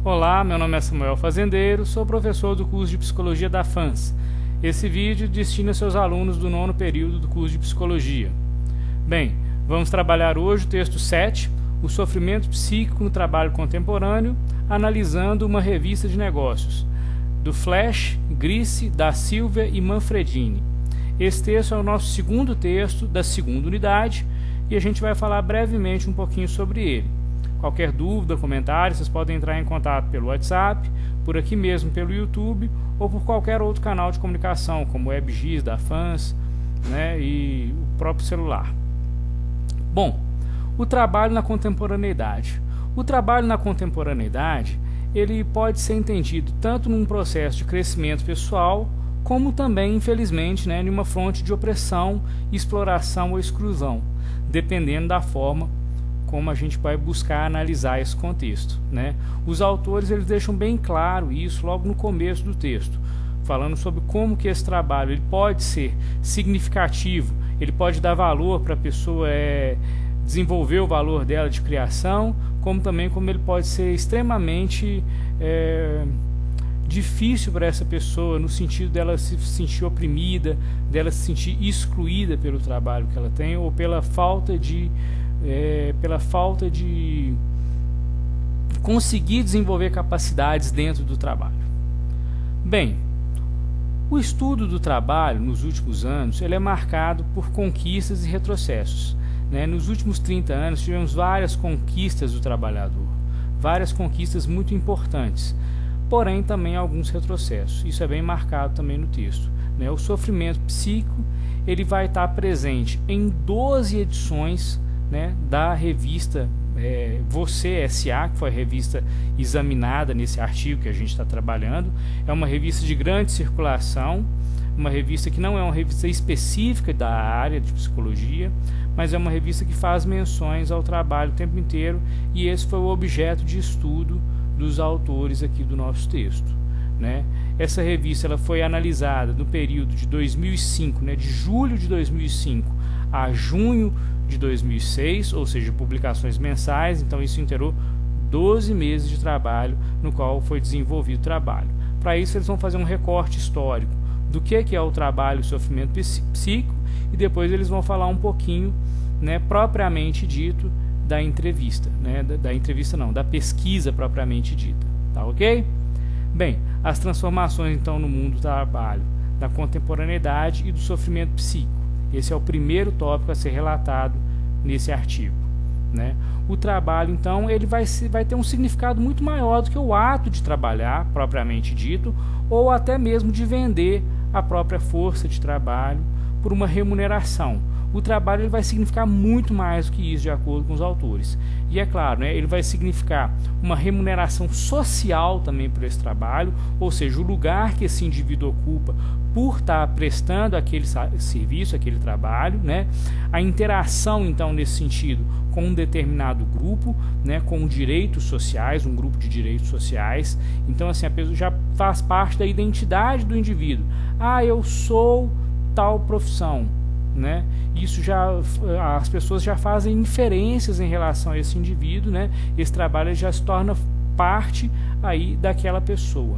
Olá, meu nome é Samuel Fazendeiro, sou professor do curso de Psicologia da FANS. Esse vídeo destina seus alunos do 9º período do curso de Psicologia. Bem, vamos trabalhar hoje o texto 7, o sofrimento psíquico no trabalho contemporâneo, analisando uma revista de negócios, do Flash, Grice, da Silva e Manfredini. Esse texto é o nosso segundo texto da segunda unidade e a gente vai falar brevemente um pouquinho sobre ele. Qualquer dúvida, comentário, vocês podem entrar em contato pelo WhatsApp, por aqui mesmo pelo YouTube ou por qualquer outro canal de comunicação, como o WebGIS da FANS, e o próprio celular. Bom, o trabalho na contemporaneidade. O trabalho na contemporaneidade, ele pode ser entendido tanto num processo de crescimento pessoal, como também, infelizmente, em uma fronte de opressão, exploração ou exclusão, dependendo da forma como a gente vai buscar analisar esse contexto. Os autores eles deixam bem claro isso logo no começo do texto, falando sobre como que esse trabalho ele pode ser significativo, ele pode dar valor para a pessoa desenvolver o valor dela de criação, como também como ele pode ser extremamente difícil para essa pessoa, no sentido dela se sentir oprimida, dela se sentir excluída pelo trabalho que ela tem, ou pela falta de conseguir desenvolver capacidades dentro do trabalho. Bem, o estudo do trabalho nos últimos anos ele é marcado por conquistas e retrocessos. Nos últimos 30 anos tivemos várias conquistas do trabalhador, várias conquistas muito importantes, porém também alguns retrocessos. Isso é bem marcado também no texto. O sofrimento psíquico ele vai estar presente em 12 edições da revista Você S.A., que foi a revista examinada nesse artigo que a gente está trabalhando. É uma revista de grande circulação, uma revista que não é uma revista específica da área de psicologia, mas é uma revista que faz menções ao trabalho o tempo inteiro, e esse foi o objeto de estudo dos autores aqui do nosso texto. Essa revista ela foi analisada no período de 2005, de julho de 2005 a junho de 2006, ou seja, publicações mensais. Então isso inteirou 12 meses de trabalho no qual foi desenvolvido o trabalho. Para isso eles vão fazer um recorte histórico do que é o trabalho e o sofrimento psíquico, e depois eles vão falar um pouquinho, propriamente dito, da entrevista, da pesquisa propriamente dita, tá ok? Bem, as transformações então no mundo do trabalho, da contemporaneidade e do sofrimento psíquico. Esse é o primeiro tópico a ser relatado nesse artigo. O trabalho, então, ele vai ter um significado muito maior do que o ato de trabalhar, propriamente dito, ou até mesmo de vender a própria força de trabalho por uma remuneração. O trabalho ele vai significar muito mais do que isso, de acordo com os autores. E é claro, ele vai significar uma remuneração social também por esse trabalho, ou seja, o lugar que esse indivíduo ocupa por estar prestando aquele serviço, aquele trabalho, a interação, então, nesse sentido, com um determinado grupo, com direitos sociais, um grupo de direitos sociais. Então, assim, a pessoa já faz parte da identidade do indivíduo. Eu sou tal profissão. Isso as pessoas já fazem inferências em relação a esse indivíduo, Esse trabalho já se torna parte aí daquela pessoa,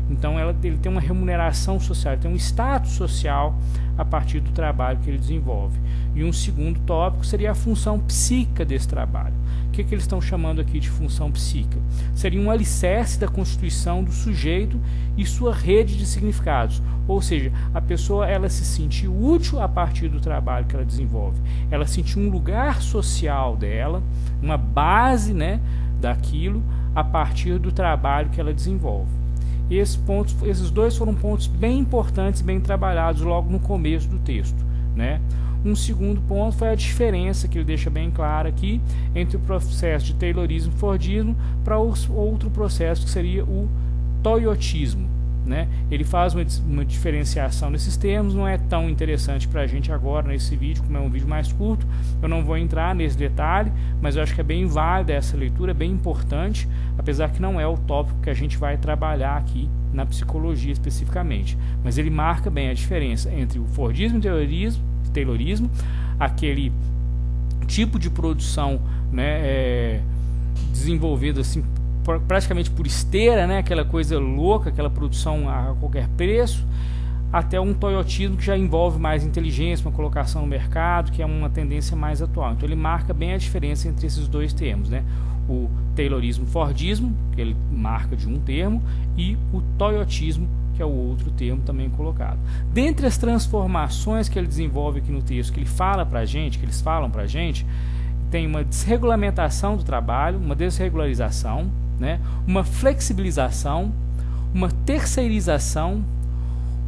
Então ele tem uma remuneração social, ele tem um status social a partir do trabalho que ele desenvolve. E um segundo tópico seria a função psíquica desse trabalho. O que eles estão chamando aqui de função psíquica? Seria um alicerce da constituição do sujeito e sua rede de significados. Ou seja, a pessoa ela se sentir útil a partir do trabalho que ela desenvolve. Ela sentir um lugar social dela, uma base daquilo a partir do trabalho que ela desenvolve. Esses dois foram pontos bem importantes, bem trabalhados logo no começo do texto. Um segundo ponto foi a diferença que ele deixa bem clara aqui entre o processo de Taylorismo e Fordismo para outro processo que seria o toyotismo. Ele faz uma diferenciação nesses termos, não é tão interessante para a gente agora nesse vídeo, como é um vídeo mais curto, eu não vou entrar nesse detalhe, mas eu acho que é bem válida essa leitura, é bem importante, apesar que não é o tópico que a gente vai trabalhar aqui na psicologia especificamente, mas ele marca bem a diferença entre o Fordismo e Taylorismo, aquele tipo de produção desenvolvido assim praticamente por esteira, né, aquela coisa louca, aquela produção a qualquer preço, até um toyotismo que já envolve mais inteligência, uma colocação no mercado, que é uma tendência mais atual. Então ele marca bem a diferença entre esses dois termos, né? O taylorismo fordismo, que ele marca de um termo, e o toyotismo, que é o outro termo também colocado. Dentre as transformações que ele desenvolve aqui no texto, que ele fala pra gente, que eles falam pra gente, tem uma desregulamentação do trabalho, uma desregularização, né? Uma flexibilização, uma terceirização,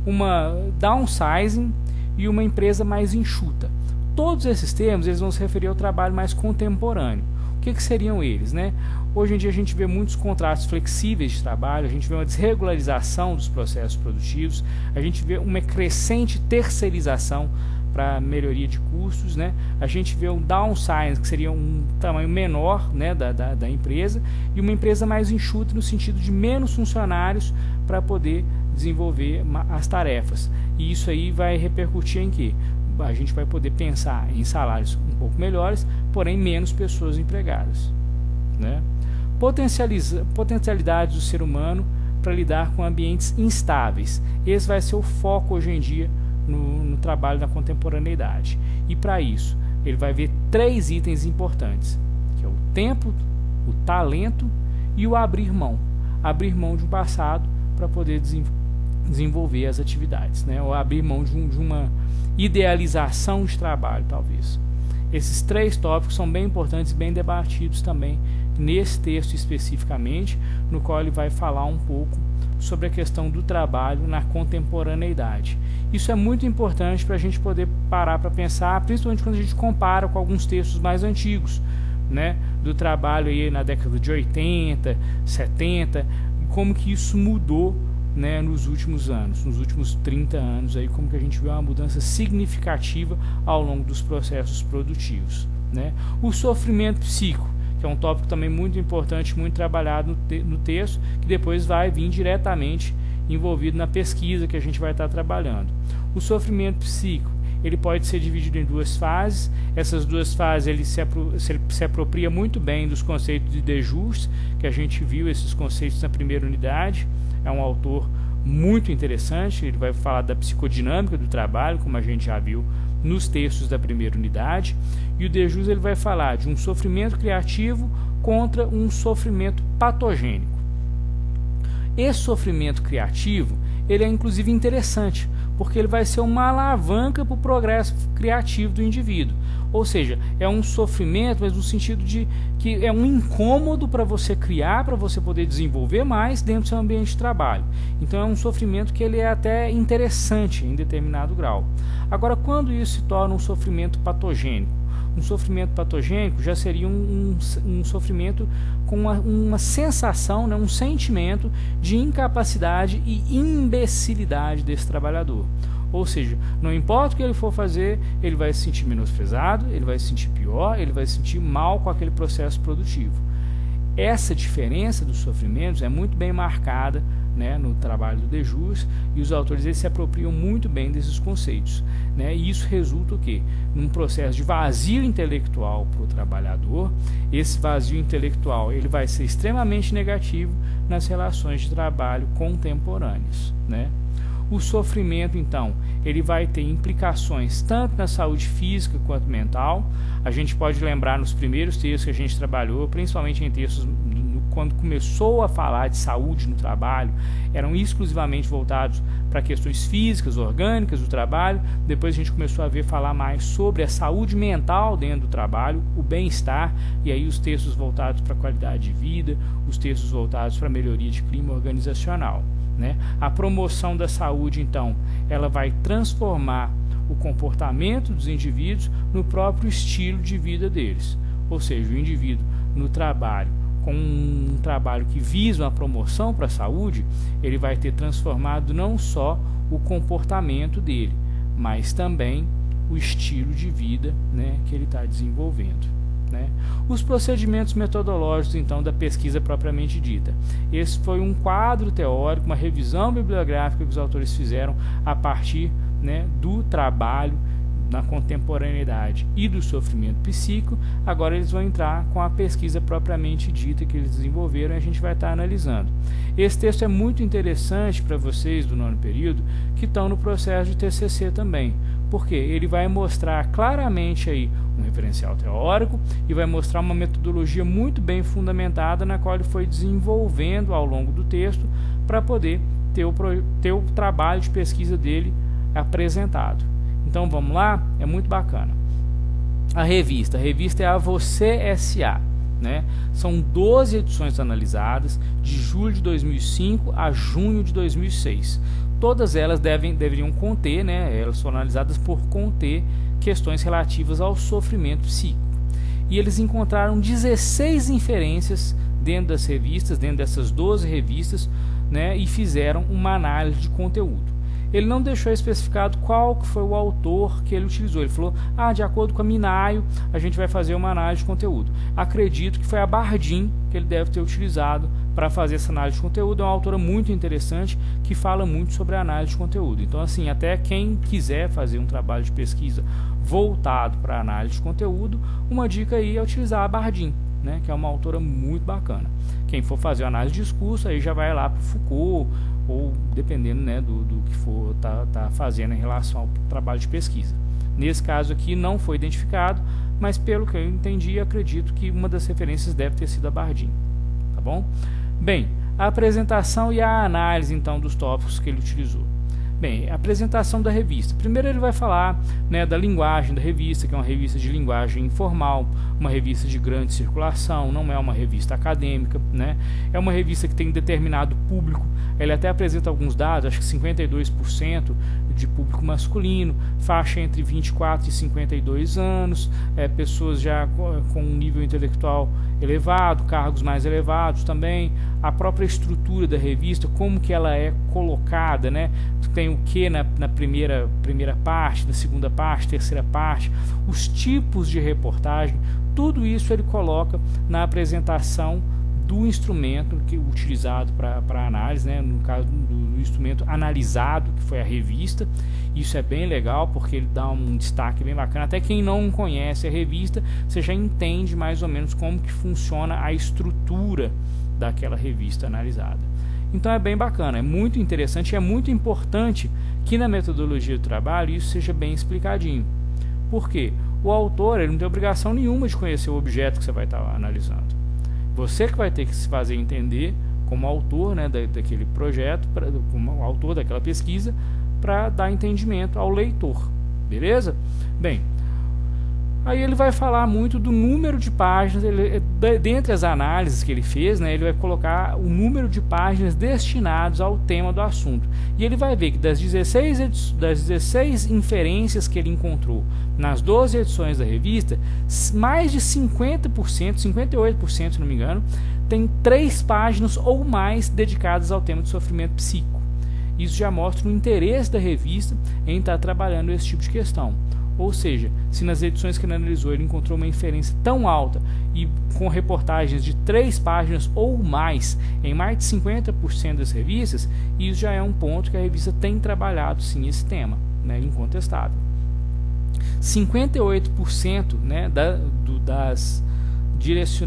uma downsizing e uma empresa mais enxuta. Todos esses termos eles vão se referir ao trabalho mais contemporâneo. O que seriam eles, né? Hoje em dia a gente vê muitos contratos flexíveis de trabalho, a gente vê uma desregularização dos processos produtivos, a gente vê uma crescente terceirização para melhoria de custos, né? A gente vê um downsizing, que seria um tamanho menor, né, da empresa, e uma empresa mais enxuta no sentido de menos funcionários para poder desenvolver as tarefas. E isso aí vai repercutir em que a gente vai poder pensar em salários um pouco melhores, porém menos pessoas empregadas, né? Potencialidades do ser humano para lidar com ambientes instáveis. Esse vai ser o foco hoje em dia no trabalho da contemporaneidade. E para isso, ele vai ver 3 itens importantes, que é o tempo, o talento e o abrir mão. Abrir mão de um passado para poder desenvolver as atividades, né? Ou abrir mão de uma idealização de trabalho, talvez. Esses 3 tópicos são bem importantes e bem debatidos também nesse texto especificamente, no qual ele vai falar um pouco sobre a questão do trabalho na contemporaneidade. Isso é muito importante para a gente poder parar para pensar, principalmente quando a gente compara com alguns textos mais antigos, né, do trabalho aí na década de 80, 70, como que isso mudou, né, nos últimos anos, nos últimos 30 anos, aí, como que a gente vê uma mudança significativa ao longo dos processos produtivos, né? O sofrimento psíquico, que é um tópico também muito importante, muito trabalhado no texto, que depois vai vir diretamente envolvido na pesquisa que a gente vai estar trabalhando. O sofrimento psíquico, ele pode ser dividido em 2 fases. Essas 2 fases ele se apropria muito bem dos conceitos de Dejus, que a gente viu esses conceitos na primeira unidade. É um autor muito interessante, ele vai falar da psicodinâmica do trabalho, como a gente já viu nos textos da primeira unidade. E o Dejus ele vai falar de um sofrimento criativo contra um sofrimento patogênico. Esse sofrimento criativo, ele é inclusive interessante, porque ele vai ser uma alavanca para o progresso criativo do indivíduo. Ou seja, é um sofrimento, mas no sentido de que é um incômodo para você criar, para você poder desenvolver mais dentro do seu ambiente de trabalho. Então é um sofrimento que ele é até interessante em determinado grau. Agora, quando isso se torna um sofrimento patogênico? Um sofrimento patogênico já seria um sofrimento com uma sensação, né, um sentimento de incapacidade e imbecilidade desse trabalhador. Ou seja, não importa o que ele for fazer, ele vai se sentir menosprezado, ele vai se sentir pior, ele vai se sentir mal com aquele processo produtivo. Essa diferença dos sofrimentos é muito bem marcada, né, no trabalho do Dejus, e os autores eles se apropriam muito bem desses conceitos, né, e isso resulta o quê? Num processo de vazio intelectual para o trabalhador. Esse vazio intelectual ele vai ser extremamente negativo nas relações de trabalho contemporâneas, né? O sofrimento, então, ele vai ter implicações tanto na saúde física quanto mental. A gente pode lembrar nos primeiros textos que a gente trabalhou, principalmente em textos quando começou a falar de saúde no trabalho, eram exclusivamente voltados para questões físicas, orgânicas do trabalho. Depois a gente começou a ver falar mais sobre a saúde mental dentro do trabalho, o bem-estar, e aí os textos voltados para a qualidade de vida, os textos voltados para a melhoria de clima organizacional, né? A promoção da saúde, então, ela vai transformar o comportamento dos indivíduos no próprio estilo de vida deles. Ou seja, o indivíduo no trabalho, com um trabalho que visa uma promoção para a saúde, ele vai ter transformado não só o comportamento dele, mas também o estilo de vida, né, que ele está desenvolvendo, né? Os procedimentos metodológicos, então, da pesquisa propriamente dita. Esse foi um quadro teórico, uma revisão bibliográfica que os autores fizeram a partir, né, do trabalho na contemporaneidade e do sofrimento psíquico. Agora eles vão entrar com a pesquisa propriamente dita que eles desenvolveram e a gente vai estar analisando. Esse texto é muito interessante para vocês do 9º período que estão no processo de TCC também, porque ele vai mostrar claramente aí um referencial teórico e vai mostrar uma metodologia muito bem fundamentada na qual ele foi desenvolvendo ao longo do texto para poder ter o trabalho de pesquisa dele apresentado. Então vamos lá, é muito bacana. A revista é a Você S.A., né? São 12 edições analisadas de julho de 2005 a junho de 2006. Todas elas deveriam conter, né? Elas foram analisadas por conter questões relativas ao sofrimento psíquico. E eles encontraram 16 inferências dentro das revistas, dentro dessas 12 revistas, né? E fizeram uma análise de conteúdo. Ele não deixou especificado qual que foi o autor que ele utilizou. Ele falou, de acordo com a Minayo, a gente vai fazer uma análise de conteúdo. Acredito que foi a Bardin que ele deve ter utilizado para fazer essa análise de conteúdo. É uma autora muito interessante que fala muito sobre a análise de conteúdo. Então, assim, até quem quiser fazer um trabalho de pesquisa voltado para a análise de conteúdo, uma dica aí é utilizar a Bardin, né, que é uma autora muito bacana. Quem for fazer a análise de discurso, aí já vai lá para o Foucault, ou dependendo, né, do que for tá fazendo em relação ao trabalho de pesquisa. Nesse caso aqui não foi identificado, mas pelo que eu entendi, acredito que uma das referências deve ter sido a Bardin, tá bom? Bem, a apresentação e a análise então dos tópicos que ele utilizou. Bem, a apresentação da revista. Primeiro ele vai falar, né, da linguagem da revista, que é uma revista de linguagem informal, uma revista de grande circulação, não é uma revista acadêmica, né? É uma revista que tem determinado público. Ele até apresenta alguns dados, acho que 52% de público masculino, faixa entre 24 e 52 anos, pessoas já com um nível intelectual elevado, cargos mais elevados também, a própria estrutura da revista, como que ela é colocada, né? Tem o que na primeira parte, na segunda parte, terceira parte, os tipos de reportagem, tudo isso ele coloca na apresentação do instrumento que utilizado para análise, né? No caso do instrumento analisado, que foi a revista. Isso é bem legal porque ele dá um destaque bem bacana. Até quem não conhece a revista, você já entende mais ou menos como que funciona a estrutura daquela revista analisada. Então é bem bacana, é muito interessante e é muito importante que na metodologia do trabalho isso seja bem explicadinho. Por quê? O autor ele não tem obrigação nenhuma de conhecer o objeto que você vai estar analisando. Você que vai ter que se fazer entender como autor, né, daquele projeto, como autor daquela pesquisa, para dar entendimento ao leitor, beleza? Bem, aí ele vai falar muito do número de páginas, dentre as análises que ele fez, né, ele vai colocar o número de páginas destinados ao tema do assunto. E ele vai ver que das 16 inferências que ele encontrou nas 12 edições da revista, mais de 50%, 58%, se não me engano, tem 3 páginas ou mais dedicadas ao tema de sofrimento psíquico. Isso já mostra o interesse da revista em estar trabalhando esse tipo de questão. Ou seja, se nas edições que ele analisou ele encontrou uma inferência tão alta e com reportagens de 3 páginas ou mais em mais de 50% das revistas, isso já é um ponto que a revista tem trabalhado sim esse tema, né, incontestável. 58%, né,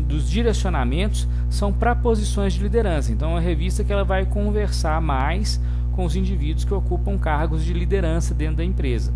dos direcionamentos são para posições de liderança. Então é uma revista que ela vai conversar mais com os indivíduos que ocupam cargos de liderança dentro da empresa.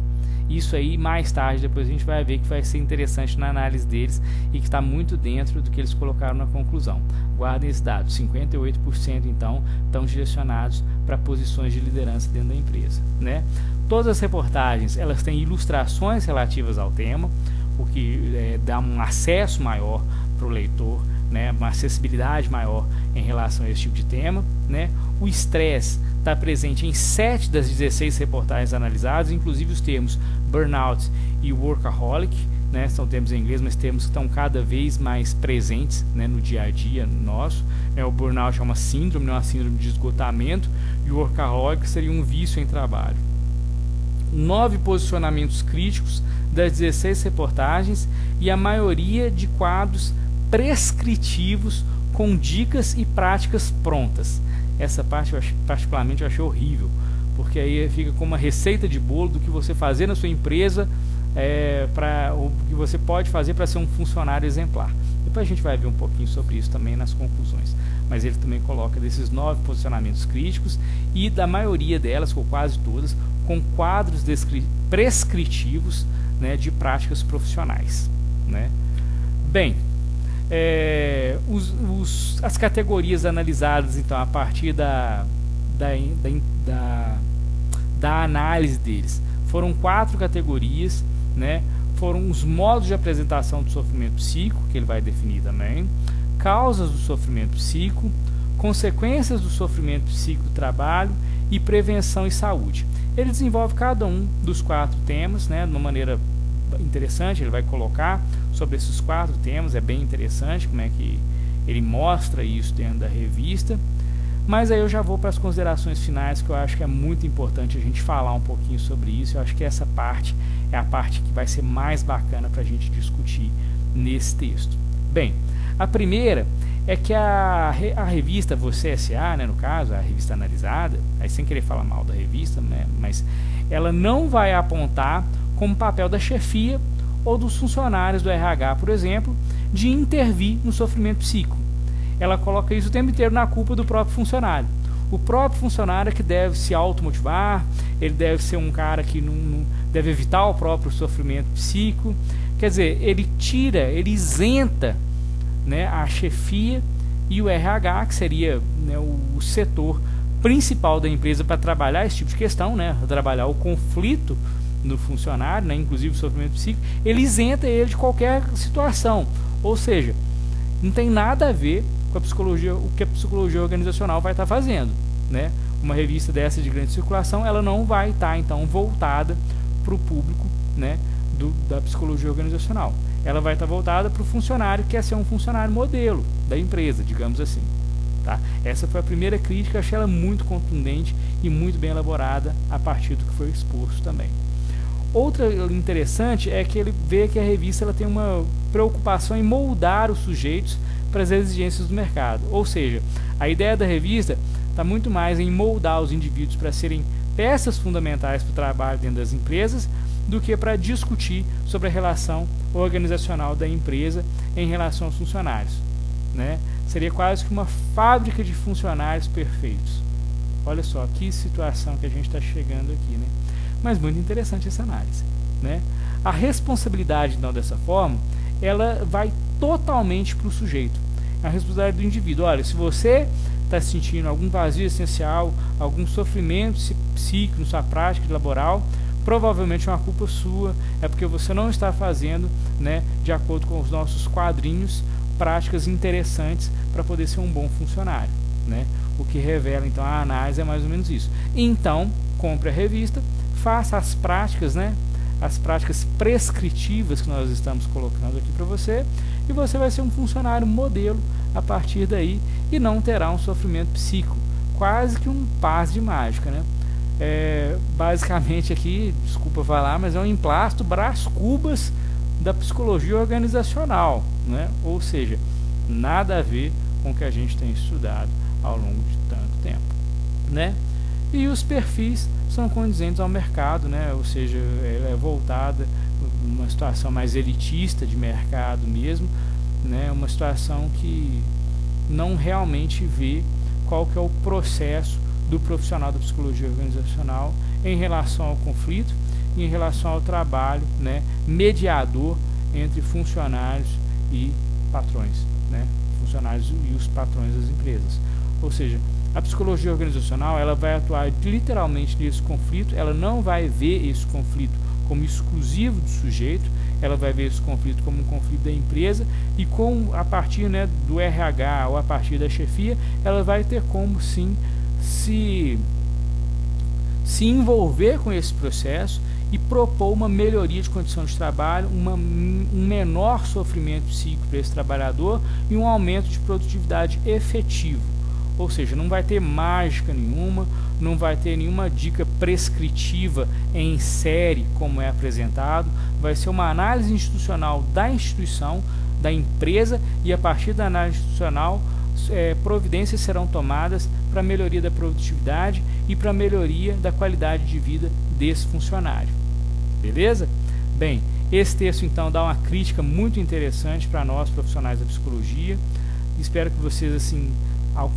Isso aí mais tarde, depois a gente vai ver que vai ser interessante na análise deles e que está muito dentro do que eles colocaram na conclusão. Guardem esse dado, 58% então estão direcionados para posições de liderança dentro da empresa, né? Todas as reportagens elas têm ilustrações relativas ao tema, o que dá um acesso maior para o leitor, né? Uma acessibilidade maior em relação a esse tipo de tema, né? O estresse está presente em 7 das 16 reportagens analisadas, inclusive os termos burnout e workaholic, né? São termos em inglês, mas termos que estão cada vez mais presentes, né, no dia a dia nosso. O burnout é uma síndrome de esgotamento, e o workaholic seria um vício em trabalho. 9 posicionamentos críticos das 16 reportagens e a maioria de quadros prescritivos com dicas e práticas prontas. Essa parte particularmente eu achei horrível, porque aí fica como uma receita de bolo do que você fazer na sua empresa o que você pode fazer para ser um funcionário exemplar. Depois a gente vai ver um pouquinho sobre isso também nas conclusões. Mas ele também coloca desses 9 posicionamentos críticos e da maioria delas, ou quase todas, com quadros prescritivos, né, de práticas profissionais, né? Bem, as categorias analisadas então a partir da análise deles foram 4 categorias, né? Foram os modos de apresentação do sofrimento psíquico, que ele vai definir também, causas do sofrimento psíquico, consequências do sofrimento psíquico do trabalho e prevenção e saúde. Ele desenvolve cada um dos 4 temas, né, de uma maneira interessante. Ele vai colocar sobre esses 4 temas, é bem interessante como é que ele mostra isso dentro da revista. Mas aí eu já vou para as considerações finais, que eu acho que é muito importante a gente falar um pouquinho sobre isso. Eu acho que essa parte é a parte que vai ser mais bacana para a gente discutir nesse texto. Bem, a primeira é que a revista Você S.A., né, no caso, a revista analisada, aí sem querer falar mal da revista, né, mas ela não vai apontar como papel da chefia ou dos funcionários do RH, por exemplo, de intervir no sofrimento psíquico. Ela coloca isso o tempo inteiro na culpa do próprio funcionário. O próprio funcionário é que deve se automotivar, ele deve ser um cara que não deve evitar o próprio sofrimento psíquico. Quer dizer, ele isenta, né, a chefia e o RH, que seria, né, o setor principal da empresa para trabalhar esse tipo de questão, né, trabalhar o conflito no funcionário, né, inclusive o sofrimento psíquico. Ele isenta ele de qualquer situação, ou seja, não tem nada a ver com a psicologia, o que a psicologia organizacional vai estar fazendo, né? Uma revista dessa de grande circulação, ela não vai estar então voltada para o público, né, da psicologia organizacional. Ela vai estar voltada para o funcionário que quer ser um funcionário modelo da empresa, digamos assim, tá? Essa foi a primeira crítica. Eu achei ela muito contundente e muito bem elaborada a partir do que foi exposto também. Outra interessante é que ele vê que a revista ela tem uma preocupação em moldar os sujeitos para as exigências do mercado. Ou seja, a ideia da revista está muito mais em moldar os indivíduos para serem peças fundamentais para o trabalho dentro das empresas do que para discutir sobre a relação organizacional da empresa em relação aos funcionários, né? Seria quase que uma fábrica de funcionários perfeitos. Olha só que situação que a gente está chegando aqui, né? Mas muito interessante essa análise, né? A responsabilidade, então, dessa forma, ela vai totalmente para o sujeito. A responsabilidade do indivíduo. Olha, se você está sentindo algum vazio essencial, algum sofrimento psíquico na sua prática laboral, provavelmente é uma culpa sua, é porque você não está fazendo, né, de acordo com os nossos quadrinhos, práticas interessantes para poder ser um bom funcionário, né? O que revela, então, a análise é mais ou menos isso. Então, compre a revista, faça as práticas, né, as práticas prescritivas que nós estamos colocando aqui para você, e você vai ser um funcionário modelo a partir daí e não terá um sofrimento psíquico, quase que um passe de mágica, né? Basicamente aqui, desculpa falar, mas é um emplasto Brás Cubas da psicologia organizacional, né? Ou seja, nada a ver com o que a gente tem estudado ao longo de tanto tempo, né? E os perfis são condizentes ao mercado, né? Ou seja, ela é voltada uma situação mais elitista de mercado mesmo, né? Uma situação que não realmente vê qual que é o processo do profissional da psicologia organizacional em relação ao conflito e em relação ao trabalho, né, mediador entre funcionários e patrões, né? Funcionários e os patrões das empresas. Ou seja, a psicologia organizacional ela vai atuar literalmente nesse conflito. Ela não vai ver esse conflito como exclusivo do sujeito, ela vai ver esse conflito como um conflito da empresa, e a partir, né, do RH ou a partir da chefia, ela vai ter como sim se envolver com esse processo e propor uma melhoria de condição de trabalho, um menor sofrimento psíquico para esse trabalhador e um aumento de produtividade efetivo. Ou seja, não vai ter mágica nenhuma, não vai ter nenhuma dica prescritiva em série como é apresentado, vai ser uma análise institucional da instituição, da empresa, e a partir da análise institucional providências serão tomadas para a melhoria da produtividade e para a melhoria da qualidade de vida desse funcionário. Beleza? Bem, esse texto então dá uma crítica muito interessante para nós profissionais da psicologia. Espero que vocês, assim,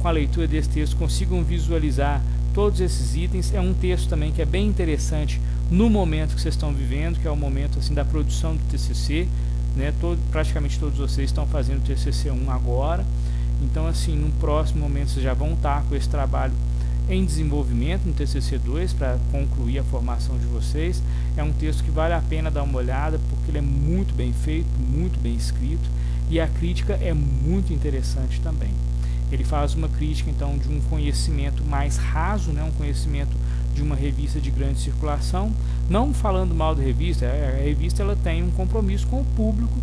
com a leitura desse texto, consigam visualizar todos esses itens. É um texto também que é bem interessante no momento que vocês estão vivendo, que é o momento assim da produção do TCC, né? Praticamente todos vocês estão fazendo o TCC 1 agora, então assim, no próximo momento vocês já vão estar com esse trabalho em desenvolvimento no TCC 2 para concluir a formação de vocês. É um texto que vale a pena dar uma olhada, porque ele é muito bem feito, muito bem escrito, e a crítica é muito interessante também. Ele faz uma crítica então de um conhecimento mais raso, né, um conhecimento de uma revista de grande circulação, não falando mal da revista. A revista ela tem um compromisso com o público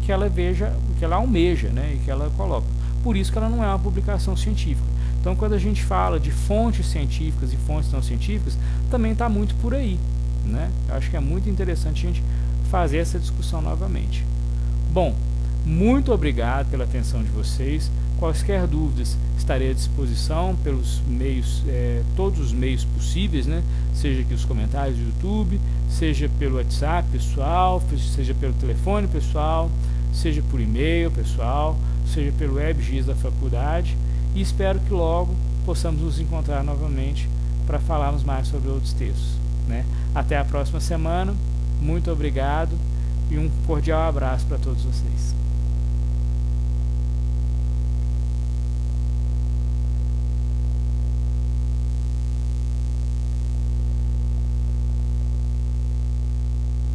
que ela veja, que ela almeja, né, e que ela coloca. Por isso que ela não é uma publicação científica. Então, quando a gente fala de fontes científicas e fontes não científicas, também está muito por aí, né? Eu acho que é muito interessante a gente fazer essa discussão novamente. Bom, muito obrigado pela atenção de vocês. Quaisquer dúvidas, estarei à disposição pelos meios, todos os meios possíveis, né? Seja aqui os comentários do YouTube, seja pelo WhatsApp pessoal, seja pelo telefone pessoal, seja por e-mail pessoal, seja pelo WebGIS da faculdade, e espero que logo possamos nos encontrar novamente para falarmos mais sobre outros textos, né? Até a próxima semana, muito obrigado e um cordial abraço para todos vocês.